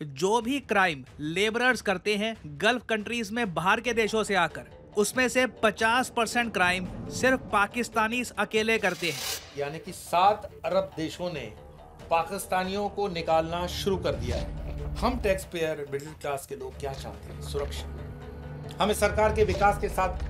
जो भी crime labourers करते हैं गल्फ कंट्रीज में बाहर के देशों से आकर, उसमें से 50% क्राइम सिर्फ पाकिस्तानी अकेले करते हैं। यानी कि 7 अरब देशों ने पाकिस्तानियों को निकालना शुरू कर दिया है। हम टैक्स पेयर मिडिल क्लास के लोग क्या चाहते हैं? सुरक्षा। हमें सरकार के विकास के साथ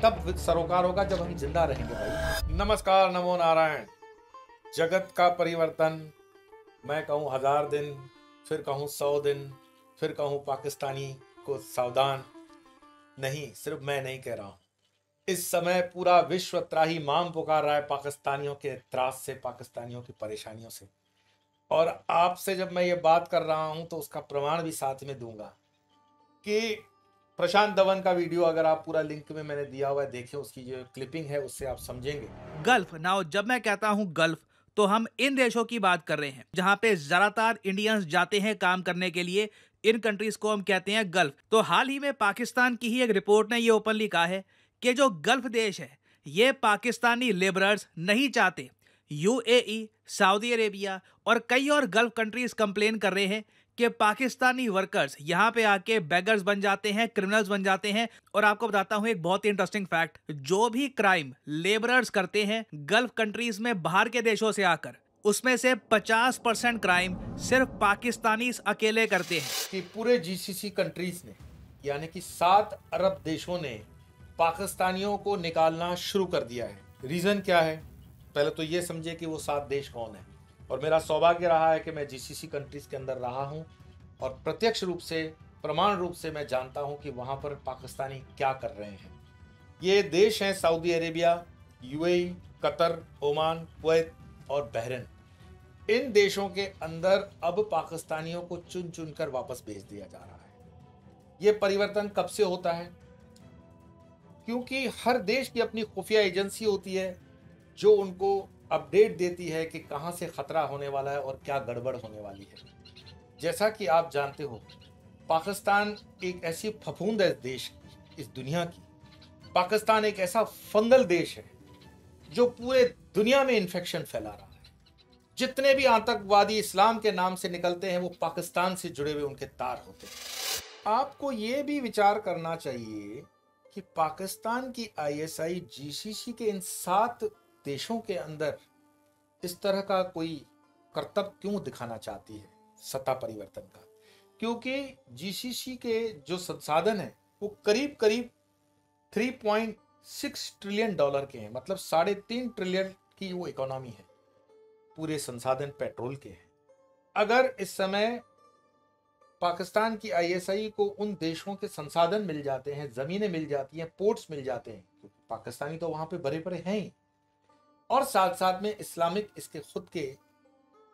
तब सरोकार होगा जब हम जिंदा रहेंगे भाई। नमस्कार, नमो नारायण। जगत का परिवर्तन, मैं कहूँ 1000 दिन, फिर कहूँ 100 दिन, फिर कहूँ पाकिस्तानी को सावधान। नहीं, सिर्फ मैं नहीं कह रहा हूँ। इस समय पूरा विश्व त्राहिमाम पुकार रहा है पाकिस्तानियों के त्रास से, पाकिस्तानियों की परेशानियों से। और आपसे जब मैं ये बात कर रहा हूं तो उसका प्रमाण भी साथ में दूंगा कि प्रशांत धवन का वीडियो, अगर आप पूरा लिंक में मैंने दिया हुआ है, देखिए, उसकी जो क्लिपिंग है उससे आप समझेंगे। गल्फ नाउ, जब मैं कहता हूं गल्फ, तो हम इन देशों की बात कर रहे हैं जहां पे ज्यादातर इंडियंस जाते हैं काम करने के लिए। इन कंट्रीज को हम कहते हैं गल्फ। तो हाल ही में पाकिस्तान की ही एक रिपोर्ट ने ये ओपनली कहा है कि जो गल्फ देश है ये पाकिस्तानी लेबरर्स नहीं चाहते। यूएई, सऊदी अरेबिया और कई और गल्फ कंट्रीज कंप्लेन कर रहे हैं कि पाकिस्तानी वर्कर्स यहाँ पे आके बेगर्स बन जाते हैं, क्रिमिनल्स बन जाते हैं। और आपको बताता हूँ एक बहुत ही इंटरेस्टिंग फैक्ट, जो भी क्राइम लेबरर्स करते हैं गल्फ कंट्रीज में बाहर के देशों से आकर, उसमें से 50% क्राइम सिर्फ पाकिस्तानी अकेले करते हैं। कि पूरे जीसीसी कंट्रीज ने, यानी कि 7 अरब देशों ने पाकिस्तानियों को निकालना शुरू कर दिया है। रीजन क्या है? पहले तो ये समझे कि वो 7 देश कौन है। और मेरा सौभाग्य रहा है कि मैं जीसीसी कंट्रीज के अंदर रहा हूं और प्रत्यक्ष रूप से, प्रमाण रूप से मैं जानता हूं कि वहां पर पाकिस्तानी क्या कर रहे हैं। ये देश हैं Saudi Arabia, UAE, Qatar, Oman, Kuwait और बहरीन। इन देशों के अंदर अब पाकिस्तानियों को चुन चुन कर वापस भेज दिया जा रहा है। ये परिवर्तन कब से होता है? क्योंकि हर देश की अपनी खुफिया एजेंसी होती है जो उनको अपडेट देती है कि कहां से खतरा होने वाला है और क्या गड़बड़ होने वाली है। जैसा कि आप जानते हो, पाकिस्तान एक ऐसी फफूंद है देश, इस दुनिया की। पाकिस्तान एक ऐसा फंगल देश है जो पूरे दुनिया में इन्फेक्शन फैला रहा है। जितने भी आतंकवादी इस्लाम के नाम से निकलते हैं वो पाकिस्तान से जुड़े हुए उनके तार होते हैं। आपको ये भी विचार करना चाहिए कि पाकिस्तान की आईएसआई जीसीसी के इन 7 देशों के अंदर इस तरह का कोई करतब क्यों दिखाना चाहती है, सत्ता परिवर्तन का? क्योंकि जीसीसी के जो संसाधन है वो करीब करीब 3.6 ट्रिलियन डॉलर के हैं, मतलब 3.5 ट्रिलियन की वो इकोनॉमी है। पूरे संसाधन पेट्रोल के हैं। अगर इस समय पाकिस्तान की आईएसआई को उन देशों के संसाधन मिल जाते हैं, जमीनें मिल जाती हैं, पोर्ट्स मिल जाते हैं, क्योंकि पाकिस्तानी तो वहां पे भरे पड़े हैं ही, और साथ साथ में इस्लामिक इसके खुद के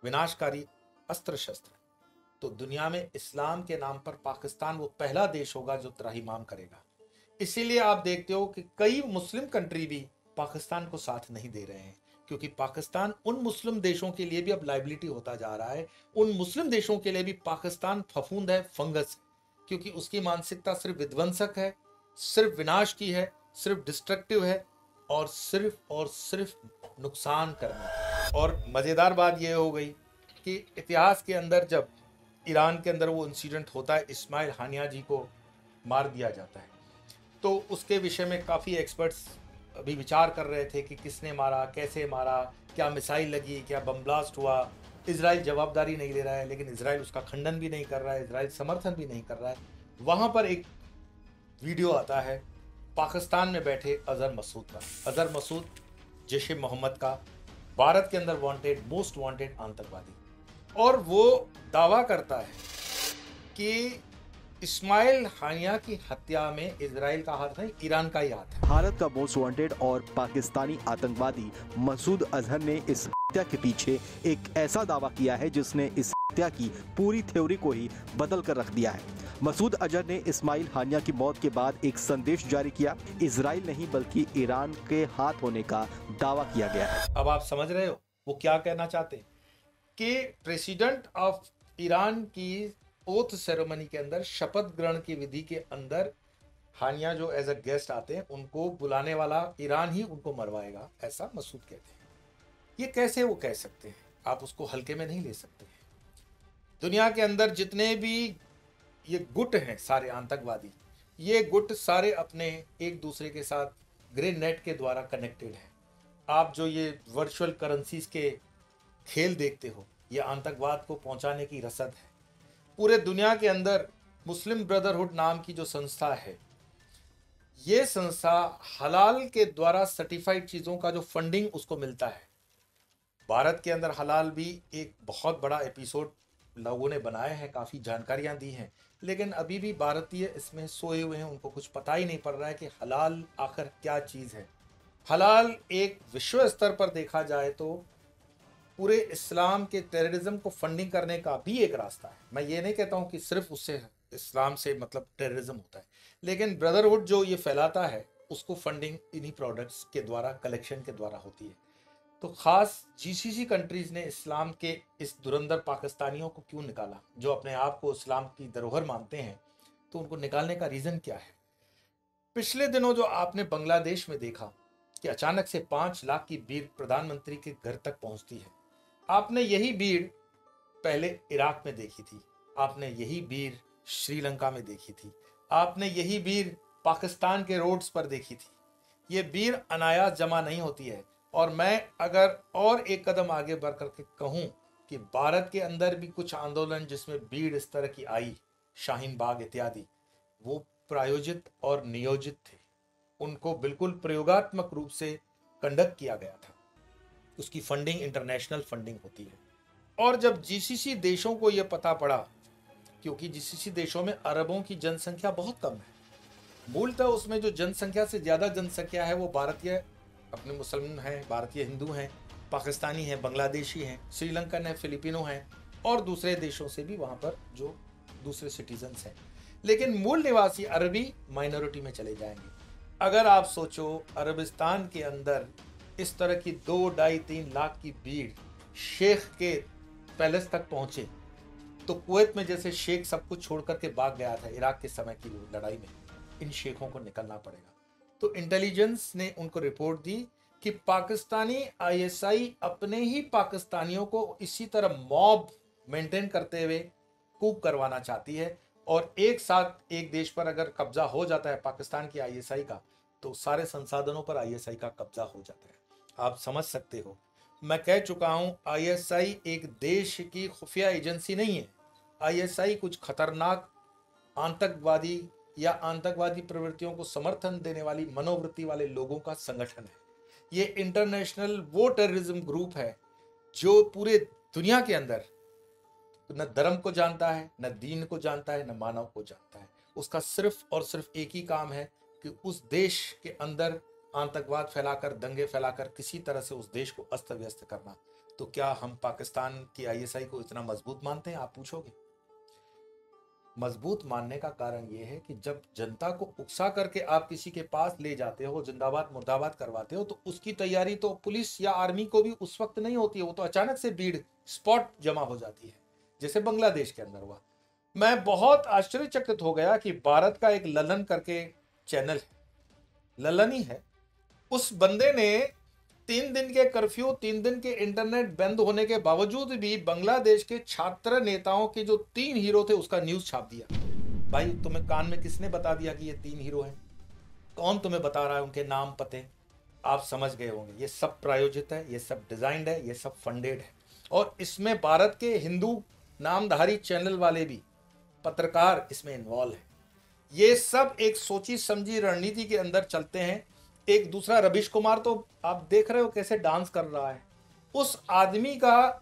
विनाशकारी अस्त्र शस्त्र, तो दुनिया में इस्लाम के नाम पर पाकिस्तान वो पहला देश होगा जो त्राहिमाम करेगा। इसीलिए आप देखते हो कि कई मुस्लिम कंट्री भी पाकिस्तान को साथ नहीं दे रहे हैं, क्योंकि पाकिस्तान उन मुस्लिम देशों के लिए भी अब लाइबिलिटी होता जा रहा है। उन मुस्लिम देशों के लिए भी पाकिस्तान फफूंद है, फंगस है, क्योंकि उसकी मानसिकता सिर्फ विध्वंसक है, सिर्फ विनाश की है, सिर्फ डिस्ट्रक्टिव है और सिर्फ नुकसान करना। और मज़ेदार बात यह हो गई कि इतिहास के अंदर जब ईरान के अंदर वो इंसिडेंट होता है, इस्माइल हानिया जी को मार दिया जाता है, तो उसके विषय में काफ़ी एक्सपर्ट्स अभी विचार कर रहे थे कि किसने मारा, कैसे मारा, क्या मिसाइल लगी, क्या बम ब्लास्ट हुआ। इजराइल जवाबदारी नहीं ले रहा है, लेकिन इजराइल उसका खंडन भी नहीं कर रहा है, इजराइल समर्थन भी नहीं कर रहा है। वहाँ पर एक वीडियो आता है पाकिस्तान में बैठे अजहर मसूद का। अजहर मसूद जैश ए मोहम्मद का भारत के अंदर वांटेड, मोस्ट वांटेड आतंकवादी, और वो दावा करता है कि इस्माइल हानिया की हत्या में इजराइल का हाथ नहीं, ईरान का ही हाथ है। भारत का मोस्ट वांटेड और पाकिस्तानी आतंकवादी मसूद अजहर ने इस हत्या के पीछे एक ऐसा दावा किया है जिसने इस हत्या की पूरी थ्योरी को ही बदल कर रख दिया है। मसूद अजहर ने इस्माइल हानिया की मौत के बाद एक संदेश जारी किया। इजराइल नहीं बल्कि ईरान के हाथ होने का दावा किया गया है। अब आप समझ रहे हो वो क्या कहना चाहते हैं कि प्रेसिडेंट ऑफ ईरान की ओथ सेरेमनी के अंदर, शपथ ग्रहण की विधि के अंदर, हानिया जो एज अ गेस्ट आते हैं उनको बुलाने वाला ईरान ही उनको मरवाएगा, ऐसा मसूद कहते हैं। ये कैसे वो कह सकते हैं? आप उसको हल्के में नहीं ले सकते हैं। दुनिया के अंदर जितने भी ये गुट हैं सारे आतंकवादी, ये गुट सारे अपने एक दूसरे के साथ ग्रे नेट के द्वारा कनेक्टेड हैं। आप जो ये वर्चुअल करेंसीज के खेल देखते हो, ये आतंकवाद को पहुंचाने की रसद है। पूरे दुनिया के अंदर मुस्लिम ब्रदरहुड नाम की जो संस्था है, ये संस्था हलाल के द्वारा सर्टिफाइड चीज़ों का जो फंडिंग उसको मिलता है। भारत के अंदर हलाल भी एक बहुत बड़ा एपिसोड लोगों ने बनाए हैं, काफ़ी जानकारियां दी हैं, लेकिन अभी भी भारतीय इसमें सोए हुए हैं, उनको कुछ पता ही नहीं पड़ रहा है कि हलाल आखिर क्या चीज़ है। हलाल एक विश्व स्तर पर देखा जाए तो पूरे इस्लाम के टेररिज्म को फंडिंग करने का भी एक रास्ता है। मैं ये नहीं कहता हूँ कि सिर्फ उससे इस्लाम से मतलब टेररिज्म होता है, लेकिन ब्रदरहुड जो ये फैलाता है उसको फंडिंग इन्हीं प्रोडक्ट्स के द्वारा, कलेक्शन के द्वारा होती है। तो ख़ास जीसीसी कंट्रीज़ ने इस्लाम के इस धुरंधर पाकिस्तानियों को क्यों निकाला, जो अपने आप को इस्लाम की धरोहर मानते हैं, तो उनको निकालने का रीज़न क्या है? पिछले दिनों जो आपने बांग्लादेश में देखा कि अचानक से 5 लाख की भीड़ प्रधानमंत्री के घर तक पहुंचती है, आपने यही भीड़ पहले इराक में देखी थी, आपने यही भीड़ श्रीलंका में देखी थी, आपने यही भीड़ पाकिस्तान के रोड्स पर देखी थी। ये भीड़ अनायास जमा नहीं होती है। और मैं अगर और एक कदम आगे बढ़ करके कहूँ कि भारत के अंदर भी कुछ आंदोलन जिसमें भीड़ इस तरह की आई, शाहीन बाग इत्यादि, वो प्रायोजित और नियोजित थे। उनको बिल्कुल प्रयोगात्मक रूप से कंडक्ट किया गया था। उसकी फंडिंग इंटरनेशनल फंडिंग होती है। और जब जीसीसी देशों को यह पता पड़ा, क्योंकि जीसीसी देशों में अरबों की जनसंख्या बहुत कम है, मूलतः उसमें जो जनसंख्या से ज़्यादा जनसंख्या है वो भारतीय अपने मुसलमान हैं, भारतीय हिंदू हैं, पाकिस्तानी हैं, बांग्लादेशी हैं, श्रीलंकन हैं, फिलिपिनो हैं और दूसरे देशों से भी वहाँ पर जो दूसरे सिटीजन्स हैं। लेकिन मूल निवासी अरबी माइनॉरिटी में चले जाएंगे। अगर आप सोचो अरबिस्तान के अंदर इस तरह की 2, 2.5, 3 लाख की भीड़ शेख के पैलेस तक पहुंचे, तो कुवैत में जैसे शेख सब कुछ छोड़ करके भाग गया था इराक के समय की लड़ाई में, इन शेखों को निकलना पड़ेगा। तो इंटेलिजेंस ने उनको रिपोर्ट दी कि पाकिस्तानी आईएसआई अपने ही पाकिस्तानियों को इसी तरह मॉब मेंटेन करते हुए कूप करवाना चाहती है। और एक साथ एक देश पर अगर कब्जा हो जाता है पाकिस्तान की आईएसआई का, तो सारे संसाधनों पर आईएसआई का कब्जा हो जाता है। आप समझ सकते हो, मैं कह चुका हूं, आईएसआई एक देश की खुफिया एजेंसी नहीं है। आईएसआई कुछ खतरनाक आतंकवादी या आतंकवादी प्रवृत्तियों को समर्थन देने वाली मनोवृत्ति वाले लोगों का संगठन है। ये इंटरनेशनल वो टेररिज्म ग्रुप है जो पूरे दुनिया के अंदर न धर्म को जानता है, न दीन को जानता है, न मानव को जानता है। उसका सिर्फ और सिर्फ एक ही काम है कि उस देश के अंदर आतंकवाद फैलाकर, दंगे फैलाकर किसी तरह से उस देश को अस्त व्यस्त करना। तो क्या हम पाकिस्तान की आईएसआई को इतना मजबूत मानते हैं, आप पूछोगे? मजबूत मानने का कारण यह है कि जब जनता को उकसा करके आप किसी के पास ले जाते हो, जिंदाबाद मुर्दाबाद करवाते हो, तो उसकी तैयारी तो पुलिस या आर्मी को भी उस वक्त नहीं होती है। वो तो अचानक से भीड़ स्पॉट जमा हो जाती है, जैसे बांग्लादेश के अंदर हुआ। मैं बहुत आश्चर्यचकित हो गया कि भारत का एक ललन करके चैनल है, ललन ही है, उस बंदे ने 3 दिन के कर्फ्यू, 3 दिन के इंटरनेट बंद होने के बावजूद भी बांग्लादेश के छात्र नेताओं के जो 3 हीरो थे उसका न्यूज छाप दिया। भाई तुम्हें कान में किसने बता दिया कि ये 3 हीरो हैं? कौन तुम्हें बता रहा है उनके नाम पते? आप समझ गए होंगे, ये सब प्रायोजित है, ये सब डिजाइंड है, ये सब फंडेड है। और इसमें भारत के हिंदू नामधारी चैनल वाले भी, पत्रकार इसमें इन्वॉल्व है। ये सब एक सोची समझी रणनीति के अंदर चलते हैं। एक दूसरा रविश कुमार तो आप देख रहे हो कैसे डांस कर रहा है। उस आदमी का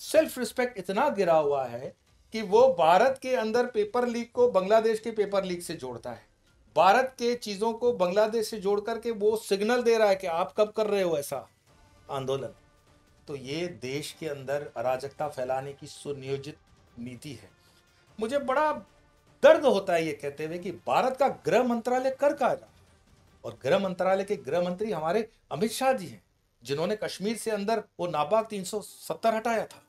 सेल्फ रिस्पेक्ट इतना गिरा हुआ है कि वो भारत के अंदर पेपर लीक को बांग्लादेश के पेपर लीक से जोड़ता है, भारत के चीजों को बांग्लादेश से जोड़ करके वो सिग्नल दे रहा है कि आप कब कर रहे हो ऐसा आंदोलन। तो ये देश के अंदर अराजकता फैलाने की सुनियोजित नीति है। मुझे बड़ा दर्द होता है ये कहते हुए कि भारत का गृह मंत्रालय कर क्या रहा, और गृह मंत्रालय के गृह मंत्री हमारे अमित शाह जी हैं, जिन्होंने कश्मीर से अंदर वो नापाक 370 हटाया था।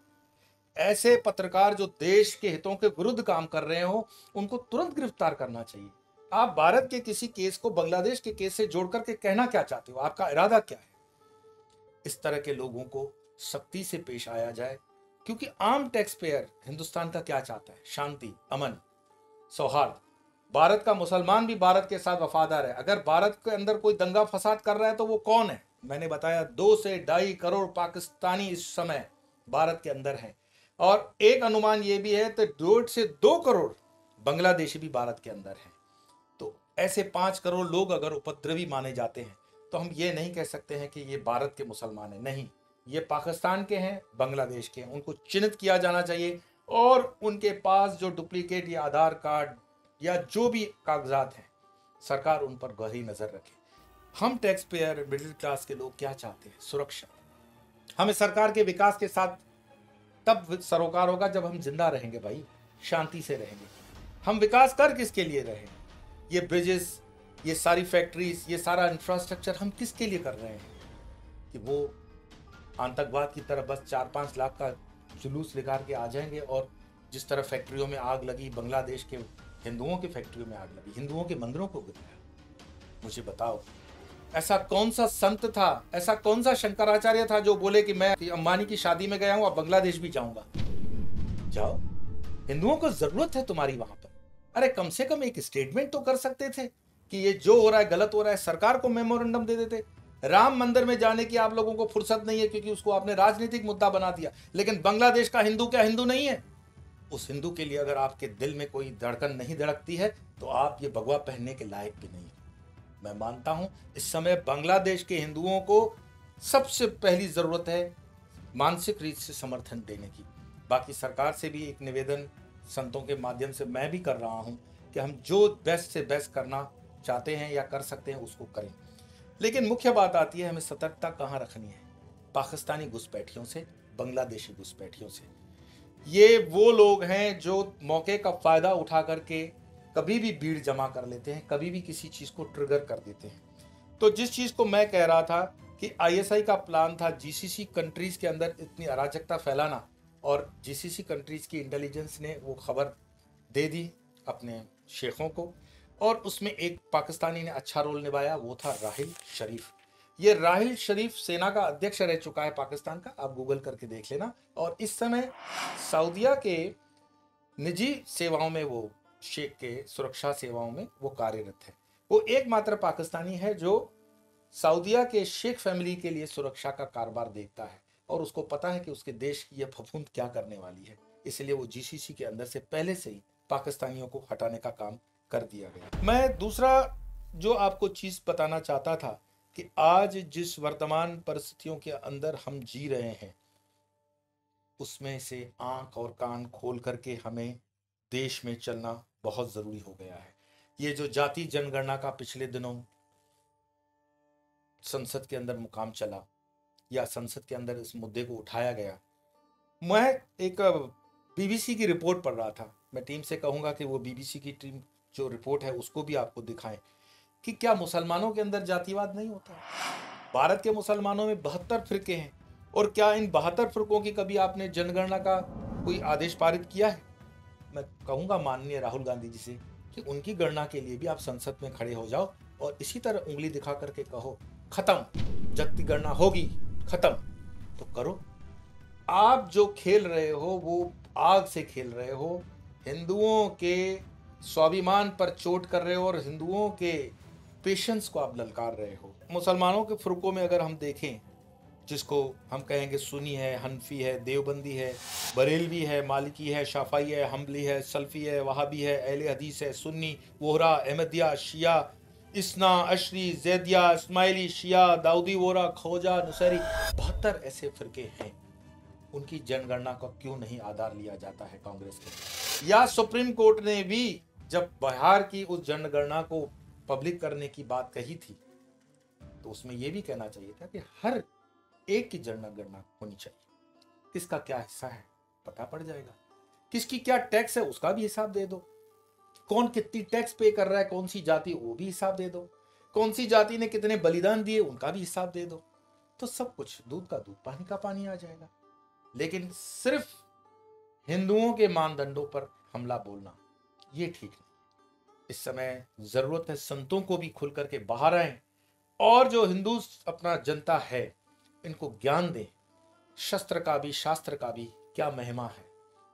ऐसे पत्रकार जो देश के हितों के विरुद्ध काम कर रहे हो, उनको तुरंत गिरफ्तार करना चाहिए। आप भारत के किसी केस को बांग्लादेश के केस से जोड़ करके कहना क्या चाहते हो? आपका इरादा क्या है? इस तरह के लोगों को सख्ती से पेश आया जाए क्योंकि आम टैक्स पेयर हिंदुस्तान का क्या चाहता है? शांति, अमन, सौहार्द। भारत का मुसलमान भी भारत के साथ वफादार है। अगर भारत के अंदर कोई दंगा फसाद कर रहा है तो वो कौन है? मैंने बताया 2 से 2.5 करोड़ पाकिस्तानी इस समय भारत के अंदर हैं, और एक अनुमान ये भी है तो 1.5 से 2 करोड़ बांग्लादेशी भी भारत के अंदर हैं। तो ऐसे 5 करोड़ लोग अगर उपद्रवी माने जाते हैं तो हम ये नहीं कह सकते हैं कि ये भारत के मुसलमान हैं। नहीं, ये पाकिस्तान के हैं, बांग्लादेश के हैं। उनको चिन्हित किया जाना चाहिए और उनके पास जो डुप्लीकेट या आधार कार्ड या जो भी कागजात हैं, सरकार उन पर गहरी नजर रखे। हम टैक्स पेयर, मिडिल क्लास के लोग क्या चाहते हैं? सुरक्षा। हमें सरकार के विकास के साथ तब सरोकार होगा जब हम जिंदा रहेंगे भाई, शांति से रहेंगे। हम विकास कर किसके लिए रहे? ये ब्रिजेस, ये सारी फैक्ट्रीज, ये सारा इंफ्रास्ट्रक्चर हम किसके लिए कर रहे हैं? कि वो आतंकवाद की तरफ बस 4-5 लाख का जुलूस निकाल के आ जाएंगे। और जिस तरह फैक्ट्रियों में आग लगी, बांग्लादेश के हिंदुओं की फैक्ट्रियों में आग लगी, हिंदुओं के मंदिरों को गिराया, मुझे बताओ ऐसा कौन सा संत था, ऐसा कौन सा शंकराचार्य था जो बोले कि मैं अंबानी की शादी में गया हूं, अब बांग्लादेश भी जाऊंगा? जाओ, हिंदुओं को जरूरत है तुम्हारी वहां पर। अरे कम से कम एक स्टेटमेंट तो कर सकते थे कि ये जो हो रहा है गलत हो रहा है, सरकार को मेमोरेंडम दे देते। राम मंदिर में जाने की आप लोगों को फुर्सत नहीं है क्योंकि उसको आपने राजनीतिक मुद्दा बना दिया। लेकिन बांग्लादेश का हिंदू क्या हिंदू नहीं है? उस हिंदू के लिए अगर आपके दिल में कोई धड़कन नहीं धड़कती है तो आप ये भगवा पहनने के लायक भी नहीं। मैं मानता हूं इस समय बांग्लादेश के हिंदुओं को सबसे पहली जरूरत है मानसिक रीत से समर्थन देने की। बाकी सरकार से भी एक निवेदन संतों के माध्यम से मैं भी कर रहा हूं कि हम जो बेस्ट से बेस्ट करना चाहते हैं या कर सकते हैं उसको करें। लेकिन मुख्य बात आती है हमें सतर्कता कहाँ रखनी है? पाकिस्तानी घुसपैठियों से, बांग्लादेशी घुसपैठियों से। ये वो लोग हैं जो मौके का फायदा उठा करके कभी भी भीड़ जमा कर लेते हैं, कभी भी किसी चीज को ट्रिगर कर देते हैं। तो जिस चीज को मैं कह रहा था कि आईएसआई का प्लान था जीसीसी कंट्रीज के अंदर इतनी अराजकता फैलाना, और जीसीसी कंट्रीज की इंटेलिजेंस ने वो खबर दे दी अपने शेखों को, और उसमें एक पाकिस्तानी ने अच्छा रोल निभाया, वो था राहिल शरीफ। ये राहिल शरीफ सेना का अध्यक्ष रह चुका है पाकिस्तान का, आप गूगल करके देख लेना। और इस समय सऊदीया के निजी सेवाओं में, वो शेख के सुरक्षा सेवाओं में वो कार्यरत है। वो एकमात्र पाकिस्तानी है जो सऊदीया के शेख फैमिली के लिए सुरक्षा का कारोबार देखता है, और उसको पता है कि उसके देश की यह फफूंद क्या करने वाली है। इसलिए वो जीसीसी के अंदर से पहले से ही पाकिस्तानियों को हटाने का काम कर दिया गया। मैं दूसरा जो आपको चीज बताना चाहता था कि आज जिस वर्तमान परिस्थितियों के अंदर हम जी रहे हैं उसमें से आंख और कान खोल करके हमें देश में चलना बहुत जरूरी हो गया है। ये जो जाति जनगणना का पिछले दिनों संसद के अंदर मुकाम चला, या संसद के अंदर इस मुद्दे को उठाया गया, मैं एक बीबीसी की रिपोर्ट पढ़ रहा था। मैं टीम से कहूंगा कि वो बीबीसी की टीम जो रिपोर्ट है उसको भी आपको दिखाएं कि क्या मुसलमानों के अंदर जातिवाद नहीं होता? भारत के मुसलमानों में 72 फिरके हैं, और क्या इन 72 फिरकों की कभी आपने जनगणना का कोई आदेश पारित किया है? मैं कहूंगा माननीय राहुल गांधी जी से कि उनकी गणना के लिए भी आप संसद में खड़े हो जाओ और इसी तरह उंगली दिखा करके कहो खत्म, जाति गणना होगी, खत्म। तो करो। आप जो खेल रहे हो वो आग से खेल रहे हो, हिंदुओं के स्वाभिमान पर चोट कर रहे हो और हिंदुओं के पेशेंस को आप ललकार रहे हो। मुसलमानों के फुरकों में अगर हम देखें, जिसको हम कहेंगे सुन्नी है, हनफी है, देवबंदी है, बरेलवी है, मालिकी है, शाफाई है, हम्बली है, सल्फी है, वहाबी है, अहले हदीस है, सुन्नी, वोहरा, अहमदिया, शिया, इस्ना, अशरी, जैदिया, इस्माइली, शिया, दाऊदी वोहरा, खोजा, नुसैरी, 72 ऐसे फिरके हैं। उनकी जनगणना का क्यों नहीं आधार लिया जाता है कांग्रेस के? या सुप्रीम कोर्ट ने भी जब बिहार की उस जनगणना को पब्लिक करने की बात कही थी तो उसमें यह भी कहना चाहिए था कि हर एक की जनगणना होनी चाहिए। किसका क्या हिस्सा है पता पड़ जाएगा, किसकी क्या टैक्स है उसका भी हिसाब दे दो, कौन कितनी टैक्स पे कर रहा है, कौन सी जाति, वो भी हिसाब दे दो, कौन सी जाति ने कितने बलिदान दिए उनका भी हिसाब दे दो। तो सब कुछ दूध का दूध पानी का पानी आ जाएगा। लेकिन सिर्फ हिंदुओं के मानदंडों पर हमला बोलना ये ठीक नहीं। इस समय जरूरत है संतों को भी खुल करके बाहर आए और जो हिंदू अपना जनता है इनको ज्ञान दें, शस्त्र का भी शास्त्र का भी, क्या महिमा है,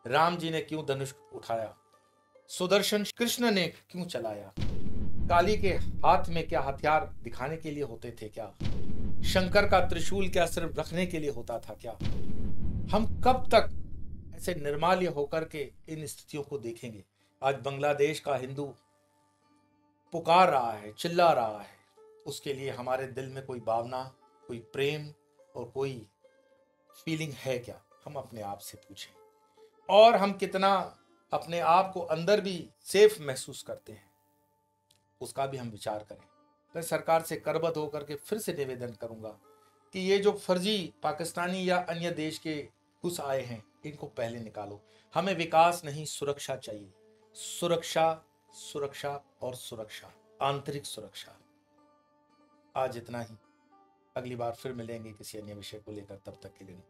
राम जी ने क्यों धनुष उठाया, सुदर्शन कृष्ण ने क्यों चलाया, काली के हाथ में क्या हथियार दिखाने के लिए होते थे क्या, शंकर का त्रिशूल क्या सिर्फ रखने के लिए होता था क्या। हम कब तक ऐसे निर्माल्य होकर के इन स्थितियों को देखेंगे। आज बांग्लादेश का हिंदू पुकार रहा है, चिल्ला रहा है, उसके लिए हमारे दिल में कोई भावना, कोई प्रेम और कोई फीलिंग है क्या, हम अपने आप से पूछें। और हम कितना अपने आप को अंदर भी सेफ महसूस करते हैं, उसका भी हम विचार करें। मैं सरकार से करबद्ध होकर के फिर से निवेदन करूंगा कि ये जो फर्जी पाकिस्तानी या अन्य देश के घुस आए हैं, इनको पहले निकालो। हमें विकास नहीं, सुरक्षा चाहिए। सुरक्षा, सुरक्षा और सुरक्षा, आंतरिक सुरक्षा। आज इतना ही, अगली बार फिर मिलेंगे किसी अन्य विषय को लेकर, तब तक के लिए।